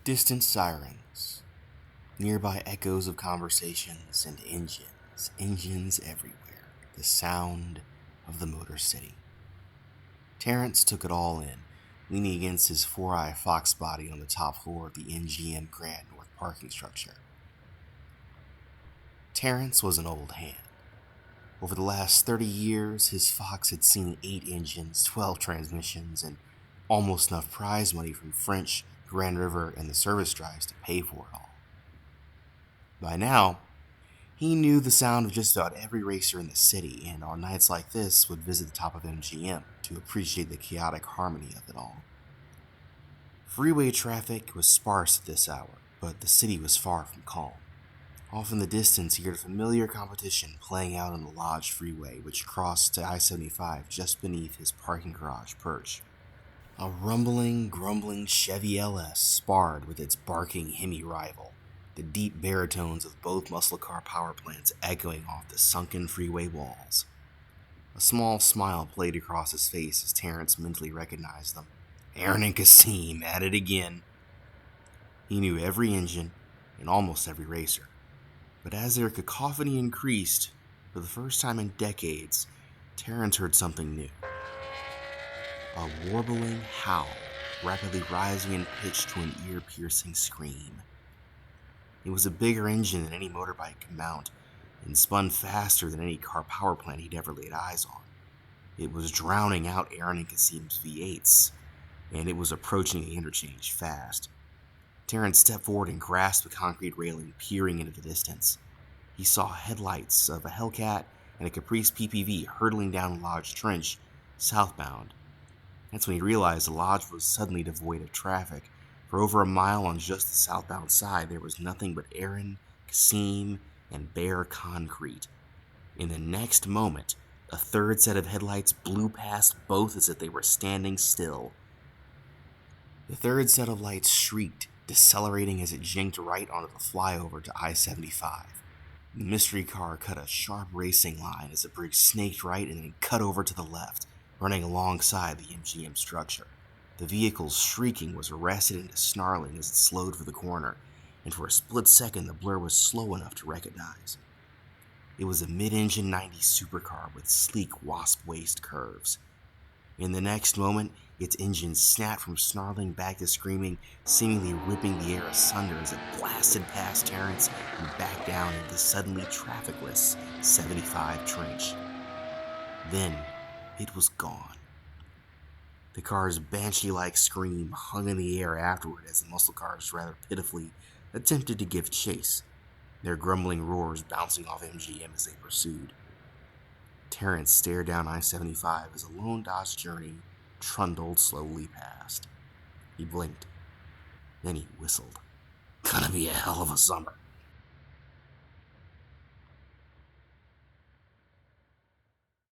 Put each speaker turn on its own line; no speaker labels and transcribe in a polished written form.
Distant sirens, nearby echoes of conversations, and engines everywhere. The sound of the Motor City. Terrence took it all in, leaning against his four-eye fox body on the top floor of the MGM Grand North parking structure. Terrence was an old hand. Over the last 30 years, his Fox had seen 8 engines, 12 transmissions, and almost enough prize money from French, Grand River, and the service drives to pay for it all. By now, he knew the sound of just about every racer in the city, and on nights like this would visit the top of MGM to appreciate the chaotic harmony of it all. Freeway traffic was sparse at this hour, but the city was far from calm. Off in the distance, he heard a familiar competition playing out on the Lodge Freeway, which crossed to I-75 just beneath his parking garage perch. A rumbling, grumbling Chevy LS sparred with its barking Hemi rival, the deep baritones of both muscle car power plants echoing off the sunken freeway walls. A small smile played across his face as Terrence mentally recognized them. Aaron and Kasim at it again. He knew every engine and almost every racer. But as their cacophony increased, for the first time in decades, Terrence heard something new. A warbling howl, rapidly rising in pitch to an ear-piercing scream. It was a bigger engine than any motorbike could mount, and spun faster than any car power plant he'd ever laid eyes on. It was drowning out Aaron and Kasim's V8s, and it was approaching the interchange fast. Terrence stepped forward and grasped the concrete railing, peering into the distance. He saw headlights of a Hellcat and a Caprice PPV hurtling down Lodge Trench, southbound. That's when he realized the Lodge was suddenly devoid of traffic. For over a mile on just the southbound side, there was nothing but Aaron, Kasim, and bare concrete. In the next moment, a third set of headlights blew past both as if they were standing still. The third set of lights shrieked, decelerating as it jinked right onto the flyover to I-75. The mystery car cut a sharp racing line as the bridge snaked right and then cut over to the left, running alongside the MGM structure. The vehicle's shrieking was arrested into snarling as it slowed for the corner, and for a split second the blur was slow enough to recognize. It was a mid-engine 90s supercar with sleek wasp waist curves. In the next moment, its engine snapped from snarling back to screaming, seemingly ripping the air asunder as it blasted past Terrence and back down into the suddenly trafficless 75 trench. Then, it was gone. The car's banshee-like scream hung in the air afterward as the muscle cars rather pitifully attempted to give chase, their grumbling roars bouncing off MGM as they pursued. Terrence stared down I-75 as a lone Dodge Journey trundled slowly past. He blinked. Then he whistled. Gonna be a hell of a summer.